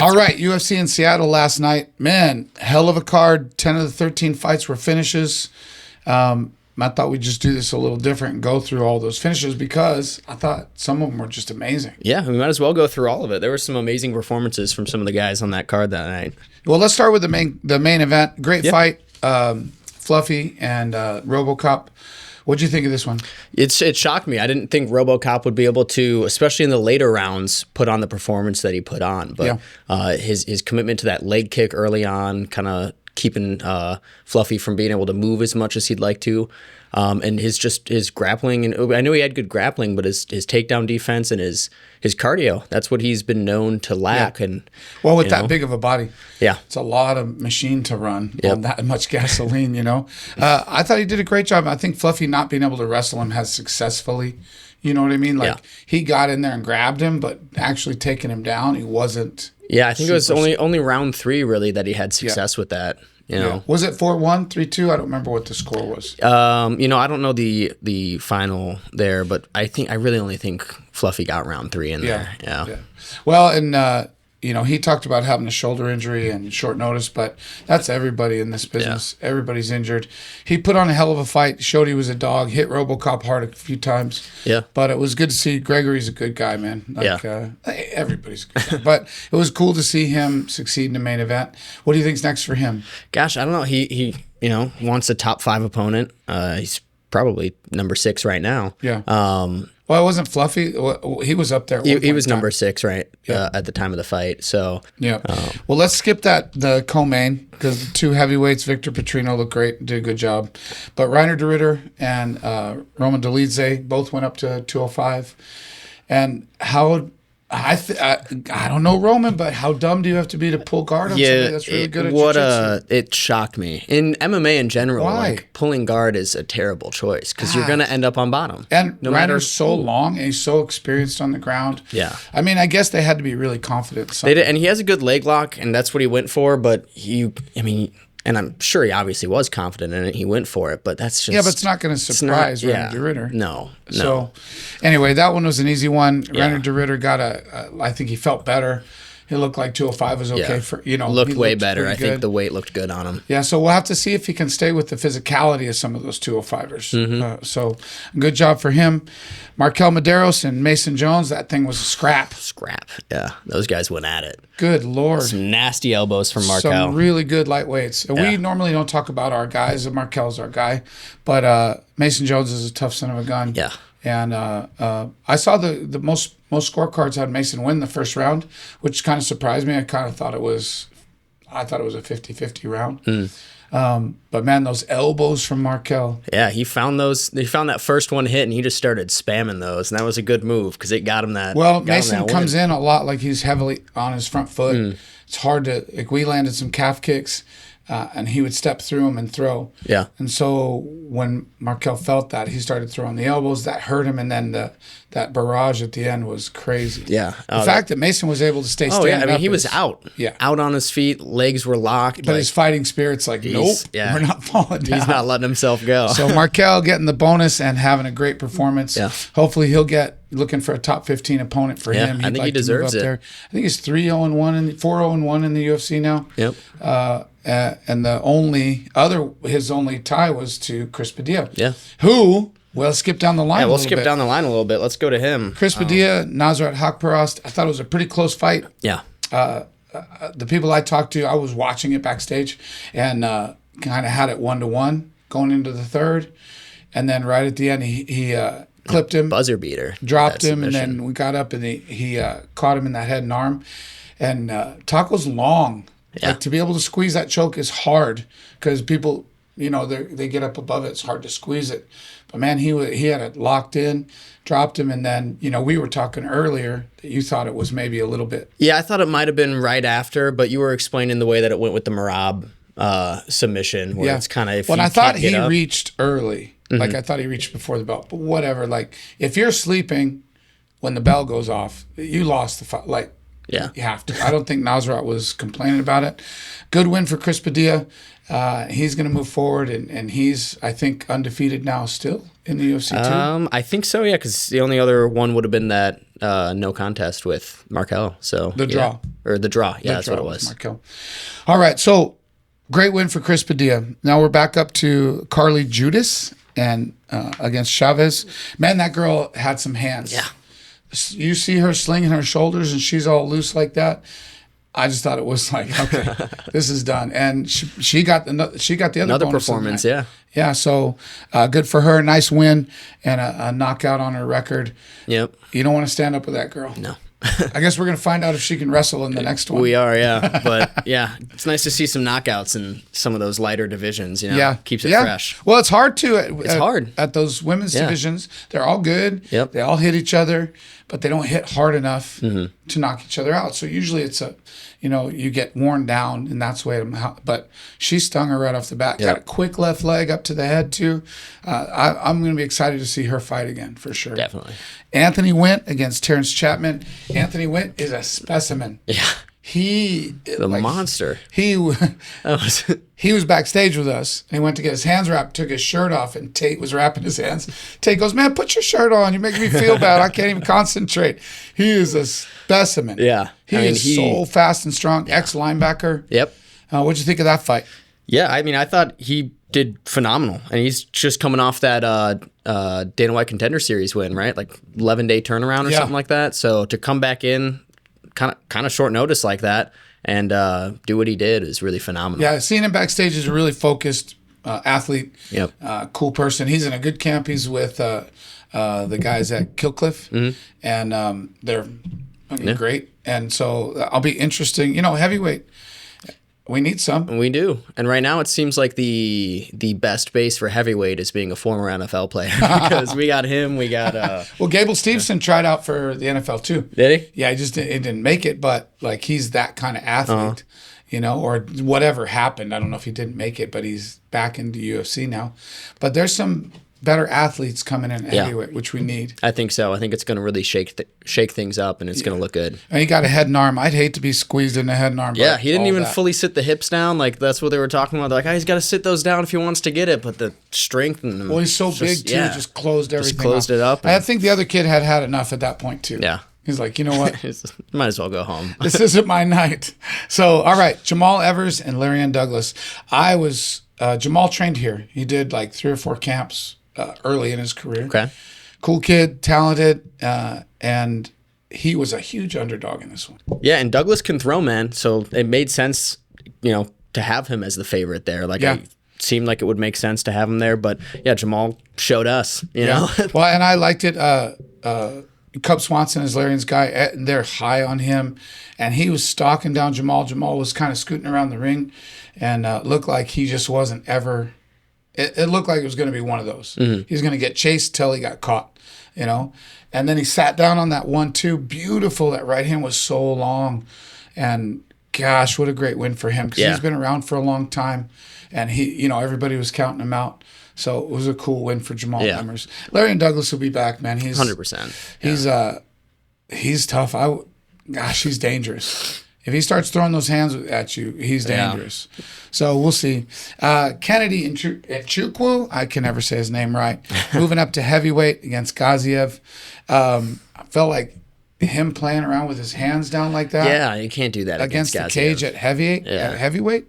All right, UFC in Seattle last night. Man, hell of a card. 10 of the 13 fights were finishes. I thought we'd just do this a little different and go through all those finishes because I thought some of them were just amazing. Yeah, we might as well go through all of it. There were some amazing performances from some of the guys on that card that night. Well, let's start with the main event. Great fight, Fluffy and Robocop. What'd you think of this one? It shocked me. I didn't think Robocop would be able to, especially in the later rounds, put on the performance that he put on. But his commitment to that leg kick early on, kind of keeping Fluffy from being able to move as much as he'd like to. And his grappling, and I know he had good grappling, but his takedown defense and his cardio, that's what he's been known to lack. Yeah. And with that big of a body, yeah, it's a lot of machine to run on that much gasoline, I thought he did a great job. I think Fluffy not being able to wrestle him has successfully, you know what I mean? He got in there and grabbed him, but actually taking him down, he wasn't. Yeah, I think it was only round 3 really that he had success with that. You know. Was it 4-1, 3-2? I don't remember what the score was. I don't know the final there, but I really only think Fluffy got round 3 in there. Yeah. Well, and he talked about having a shoulder injury and short notice, but that's everybody in this business. Yeah. Everybody's injured. He put on a hell of a fight, showed he was a dog, hit Robocop hard a few times. Yeah. But it was good to see. Gregory's a good guy, man. Everybody's a good guy. But it was cool to see him succeed in the main event. What do you think's next for him? Gosh, I don't know. He wants a top 5 opponent. He's probably number 6 right now. Yeah. Well, it wasn't Fluffy. He was up there. He was number 6, right, at the time of the fight. So yeah. Well, let's skip the co-main because the 2 heavyweights, Victor Petrino, looked great, did a good job. But Reinier de Ridder and Roman Dolidze both went up to 205. And how I don't know Roman, but how dumb do you have to be to pull guard on somebody that's really good at jiu-jitsu? It shocked me. In MMA in general, pulling guard is a terrible choice because you're going to end up on bottom. And Reiner's so long and he's so experienced on the ground. Yeah. I mean, I guess they had to be really confident. They did, and he has a good leg lock, and that's what he went for, but and I'm sure he obviously was confident in it. He went for it, but that's just... Yeah, but it's not going to surprise Reinier de Ridder. No. So, anyway, that one was an easy one. Yeah. Reinier de Ridder got I think he felt better. He looked like 205 was okay for, Looked way better. I think the weight looked good on him. Yeah, so we'll have to see if he can stay with the physicality of some of those 205ers. Mm-hmm. So, good job for him. MarQuel Mederos and Mason Jones, that thing was a scrap. Yeah. Those guys went at it. Good Lord. Some nasty elbows from MarQuel. Some really good lightweights. And we normally don't talk about our guys. MarQuel's our guy. But Mason Jones is a tough son of a gun. Yeah. And I saw the most scorecards had Mason win the first round, which kind of surprised me. I thought it was a 50-50 round. But man, those elbows from MarQuel. Yeah, he found that first one hit and he just started spamming those, and that was a good move because it got him that. Well, Mason comes in a lot like he's heavily on his front foot. It's hard to we landed some calf kicks. And he would step through them and throw. Yeah. And so when MarQuel felt that, he started throwing the elbows. That hurt him, and then that barrage at the end was crazy. Yeah. The fact that Mason was able to stay standing up. He was out. Yeah. Out on his feet, legs were locked. But his fighting spirit's like, nope, we're not falling down. He's not letting himself go. So MarQuel getting the bonus and having a great performance. Yeah. Hopefully he'll get looking for a top 15 opponent for him. I think he deserves it. There. I think he's 3-0-1 and 4-0-1 in the UFC now. Yep. And his only tie was to Chris Padilla. Yeah. We'll skip down the line. Yeah, we'll skip down the line a little bit. Let's go to him. Chris Padilla, Nasrat Haqparast. I thought it was a pretty close fight. Yeah. The people I talked to, I was watching it backstage and kind of had it 1-1 going into the third. And then right at the end, he clipped him. Buzzer beater. Dropped him, and then we got up and he caught him in that head and arm. And Taco's long. Yeah. Like, to be able to squeeze that choke is hard because people, they get up above it. It's hard to squeeze it. But, man, he had it locked in, dropped him, and then, we were talking earlier that you thought it was maybe a little bit. Yeah, I thought it might have been right after, but you were explaining the way that it went with the Merab submission where it's kind of I thought he reached early. Mm-hmm. Like, I thought he reached before the bell. But whatever. Like, if you're sleeping when the bell goes off, you lost the fight. Like, yeah, you have to. I don't think Nasrat was complaining about it. Good win for Chris Padilla. He's going to move forward, and he's, I think, undefeated now still in the UFC too. I think so, yeah, because the only other one would have been that no contest with MarQuel. So The draw. or the draw. Yeah, The that's draw what it was. MarQuel. All right, so great win for Chris Padilla. Now we're back up to Carli Judice and against Chavez. Man, that girl had some hands. Yeah. You see her slinging her shoulders and she's all loose like that. I just thought it was like, okay, this is done. And she got the other performance. Yeah. Yeah. So good for her. Nice win and a knockout on her record. Yep. You don't want to stand up with that girl. No. I guess we're going to find out if she can wrestle in the next one. We are, yeah. But yeah, it's nice to see some knockouts in some of those lighter divisions. Yeah. Keeps it fresh. Well, it's hard to. It's hard at those women's divisions. They're all good. Yep. They all hit each other, but they don't hit hard enough to knock each other out. So usually it's you get worn down, and that's the way. But she stung her right off the bat. Got a quick left leg up to the head too. I'm going to be excited to see her fight again for sure. Definitely. Anthony Wint against Terrence Chapman. Anthony Wint is a specimen. Yeah. The monster. He was backstage with us. And he went to get his hands wrapped, took his shirt off, and Tate was wrapping his hands. Tate goes, "Man, put your shirt on. You're making me feel bad. I can't even concentrate." He is a specimen. Yeah. He is so fast and strong. Ex-linebacker. Yep. What'd you think of that fight? Yeah, I thought he did phenomenal. And he's just coming off that Dana White Contender Series win, right? Like 11-day turnaround or something like that. So to come back in kind of short notice like that and do what he did is really phenomenal. Yeah, seeing him backstage is a really focused athlete. Yep. Cool person. He's in a good camp. He's with the guys at Killcliff, and they're great. And so I'll be interesting. Heavyweight. We need some. We do. And right now it seems like the best base for heavyweight is being a former NFL player because we got him. We got well, Gable Steveson tried out for the NFL too. Did he? Yeah, he didn't make it, but like he's that kind of athlete, or whatever happened. I don't know if he didn't make it, but he's back into UFC now. But there's some better athletes coming in at heavyweight, which we need. I think so. I think it's going to really shake things up, and it's going to look good. And he got a head and arm. I'd hate to be squeezed in the head and arm. Yeah, he didn't even fully sit the hips down. Like, that's what they were talking about. They're like, he's got to sit those down if he wants to get it, but the strength and well, he's so big, too. Just closed everything it up. I think the other kid had enough at that point, too. Yeah. He's like, you know what? Might as well go home. This isn't my night. So, all right, Jamall Emmers and Lerryan Douglas. Jamall trained here. He did like 3 or 4 camps early in his career. Okay. Cool kid, talented, and he was a huge underdog in this one. Yeah, and Douglas can throw, man. So it made sense, to have him as the favorite there. Like, it seemed like it would make sense to have him there. But, yeah, Jamall showed us, you know. Well, and I liked it. Cub Swanson is Lerryan's guy. And they're high on him. And he was stalking down Jamall. Jamall was kind of scooting around the ring and looked like he just wasn't ever – it looked like it was going to be one of those. He was going to get chased till he got caught, And then he sat down on that 1-2. Beautiful. That right hand was so long. And gosh, what a great win for him because he's been around for a long time. And he, everybody was counting him out. So it was a cool win for Jamall Emmers. Lerryan Douglas will be back, man. He's 100%. He's tough. He's dangerous. If he starts throwing those hands at you, he's dangerous. Yeah. So we'll see. Kennedy Nchukwu, I can never say his name right, moving up to heavyweight against Gaziev. I felt like him playing around with his hands down like that. Yeah, you can't do that against the Gaziev. cage at heavyweight. At heavyweight,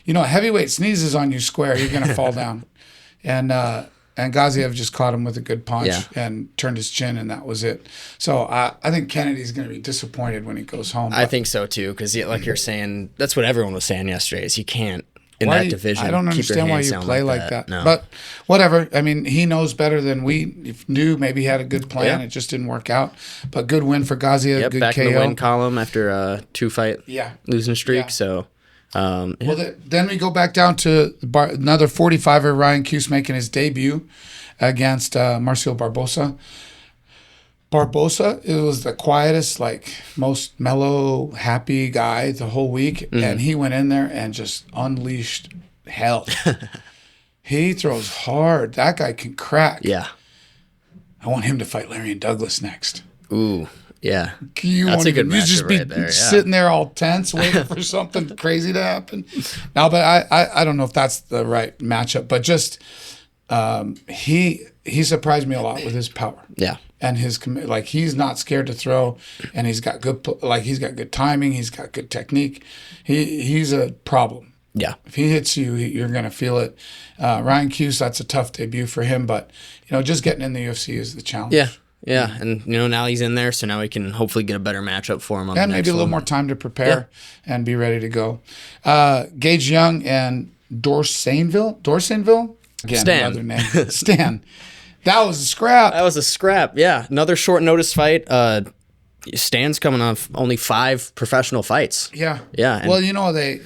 heavyweight sneezes on you square, you're gonna fall down. And Gaziev just caught him with a good punch and turned his chin, and that was it. So I think Kennedy's going to be disappointed when he goes home. I think so, too, because like you're saying, that's what everyone was saying yesterday, is you can't, in that division, I don't understand why you play like that. No. But whatever. I mean, he knows better than we knew. Maybe he had a good plan. It just didn't work out. But good win for Gaziev. Good back KO. in the win column after a 2-fight losing streak, so... Well, then we go back down to another 45er, Ryan Cuse, making his debut against Marcio Barbosa. Barbosa, it was the quietest, most mellow, happy guy the whole week, and he went in there and just unleashed hell. He throws hard. That guy can crack. Yeah. I want him to fight Lerryan Douglas next. Ooh. Yeah, that's a good matchup just be right there. Yeah. Sitting there all tense, waiting for something crazy to happen. No, but I don't know if that's the right matchup. But just he he surprised me a lot with his power. Yeah. And his like he's not scared to throw, and he's got good timing. He's got good technique. He's a problem. Yeah. If he hits you, you're gonna feel it. Ryan Cuse, that's a tough debut for him, but just getting in the UFC is the challenge. Yeah. Yeah, and now he's in there, so now we can hopefully get a better matchup for him on the next maybe a little more time to prepare and be ready to go. Gage Young and Dorsainville? Again, Stan. another name. Stan. That was a scrap. That was a scrap, yeah. Another short notice fight. Stan's coming off only 5 professional fights. Yeah. Yeah. Well, they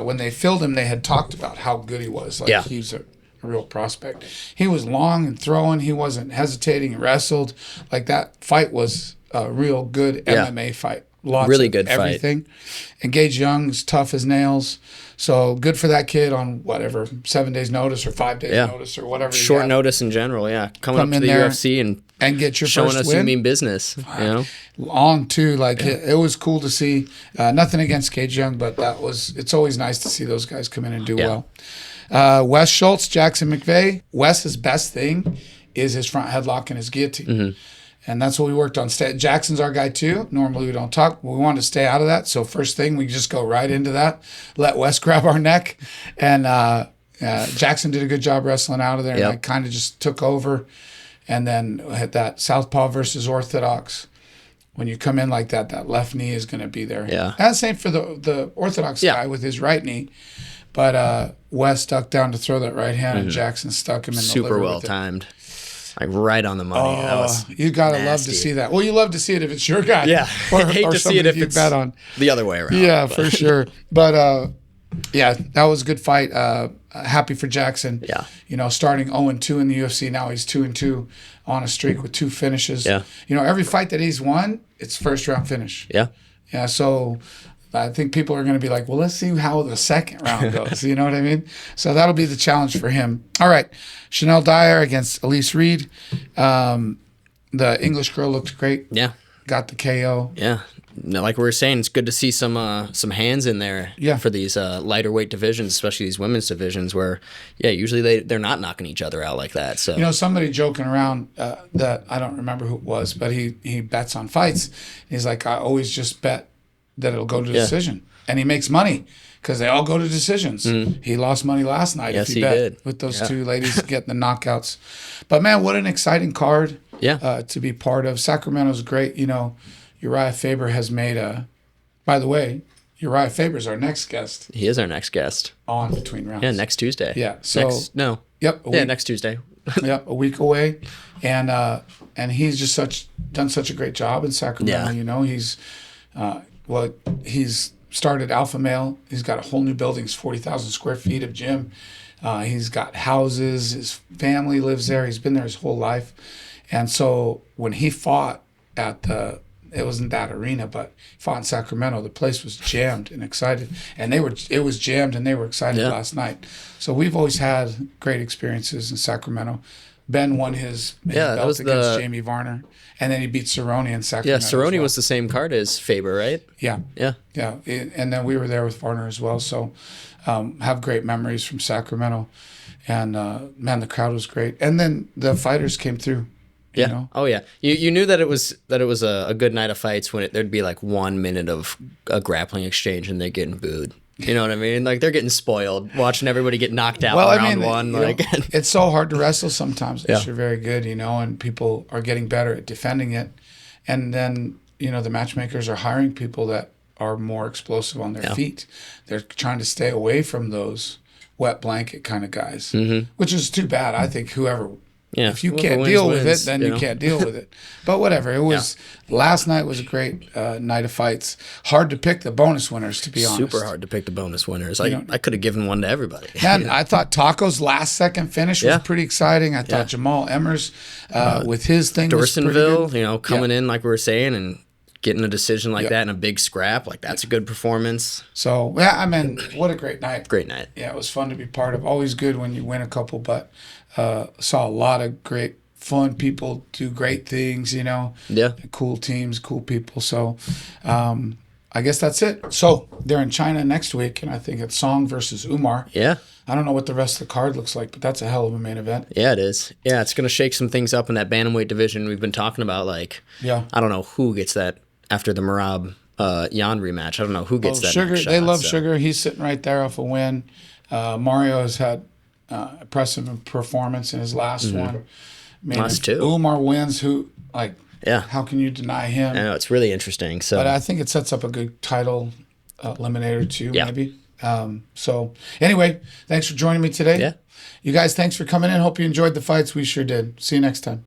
when they filled him, they had talked about how good he was. Like, he was a real prospect. He was long and throwing. He wasn't hesitating. He wrestled. Like, that fight was a real good MMA fight. Lots really of good everything. And Gage Young's tough as nails. So good for that kid on whatever, 7 days notice or 5 days notice or whatever. Short notice in general, yeah. Coming up to the UFC and get your showing first us win. you mean business. Long too, like it was cool to see. Nothing against Gage Young, but it's always nice to see those guys come in and do well. Wes Schultz, Jackson McVey. Wes's best thing is his front headlock and his guillotine. Mm-hmm. And that's what we worked on. Jackson's our guy too. Normally we don't talk. We wanted to stay out of that. So first thing, we just go right into that. Let Wes grab our neck. And Jackson did a good job wrestling out of there. And I kind of just took over. And then hit that southpaw versus orthodox. When you come in like that, that left knee is going to be there. Yeah. And same for the orthodox guy with his right knee. But Wes stuck down to throw that right hand, and Jackson stuck him in the liver. Super well timed. Like right on the money. That was you gotta nasty. love to see that. Well, you love to see it if it's your guy. Yeah. Or, I hate or to see it if you it's bet on. the other way around. Yeah, for sure. But that was a good fight. Happy for Jackson. Yeah. Starting 0-2 in the UFC, now he's 2-2 on a streak with 2 finishes. Yeah. Every fight that he's won, it's first round finish. Yeah. Yeah. So I think people are going to be like, well, let's see how the second round goes. You know what I mean? So that'll be the challenge for him. All right. Chanel Dyer against Elise Reed. The English girl looked great. Yeah. Got the KO. Yeah. No, like we were saying, it's good to see some hands in there for these lighter weight divisions, especially these women's divisions where, usually they're not knocking each other out like that. So somebody joking around that I don't remember who it was, but he bets on fights. He's like, I always just bet that it'll go to decision. And he makes money because they all go to decisions. Mm-hmm. He lost money last night if he bet did. with those 2 ladies getting the knockouts. But, man, what an exciting card to be part of. Sacramento's great. Uriah Faber has made by the way, Uriah Faber's our next guest. He is our next guest. On Between Rounds. Yeah, next Tuesday. Yeah. So next Tuesday. Yep, a week away. And he's just done such a great job in Sacramento. Yeah. He's he's started Alpha Male. He's got a whole new building. It's 40,000 square feet of gym. He's got houses. His family lives there. He's been there his whole life. And so when he fought it wasn't that arena, but fought in Sacramento, the place was jammed and excited. And it was jammed and they were excited last night. So we've always had great experiences in Sacramento. Ben won his belt against Jamie Varner. And then he beat Cerrone in Sacramento. Yeah, Cerrone was the same card as Faber, right? Yeah. Yeah. Yeah. And then we were there with Varner as well. So have great memories from Sacramento. And, man, the crowd was great. And then the fighters came through. Yeah. Oh, yeah. You knew that it was a good night of fights when there'd be like 1 minute of a grappling exchange and they're getting booed. You know what I mean? Like they're getting spoiled watching everybody get knocked out in round one. It's so hard to wrestle sometimes unless you're very good, and people are getting better at defending it. And then, the matchmakers are hiring people that are more explosive on their feet. They're trying to stay away from those wet blanket kind of guys, which is too bad. I think if you can't deal with it, then you can't deal with it. But whatever. It was last night was a great night of fights. Hard to pick the bonus winners, to be honest. Super hard to pick the bonus winners. I could have given one to everybody. Man, I thought Taco's last second finish was pretty exciting. I thought Jamall Emmers with his thing was pretty good. Coming in like we were saying and getting a decision like that in a big scrap, like that's a good performance. So, what a great night. Great night. Yeah, it was fun to be part of. Always good when you win a couple, but saw a lot of great, fun people do great things, Yeah. Cool teams, cool people. So, I guess that's it. So they're in China next week, and I think it's Song versus Umar. Yeah. I don't know what the rest of the card looks like, but that's a hell of a main event. Yeah, it is. Yeah, it's going to shake some things up in that bantamweight division we've been talking about. Like, I don't know who gets that after the Merab Jan rematch. I don't know who gets that. Sugar, next shot, they love Sugar. He's sitting right there off a win. Mario has had impressive performance in his last one. Man, last two. Umar wins. How can you deny him? I know, it's really interesting. So, but I think it sets up a good title eliminator too, maybe. So anyway, thanks for joining me today. Yeah. You guys, thanks for coming in. Hope you enjoyed the fights. We sure did. See you next time.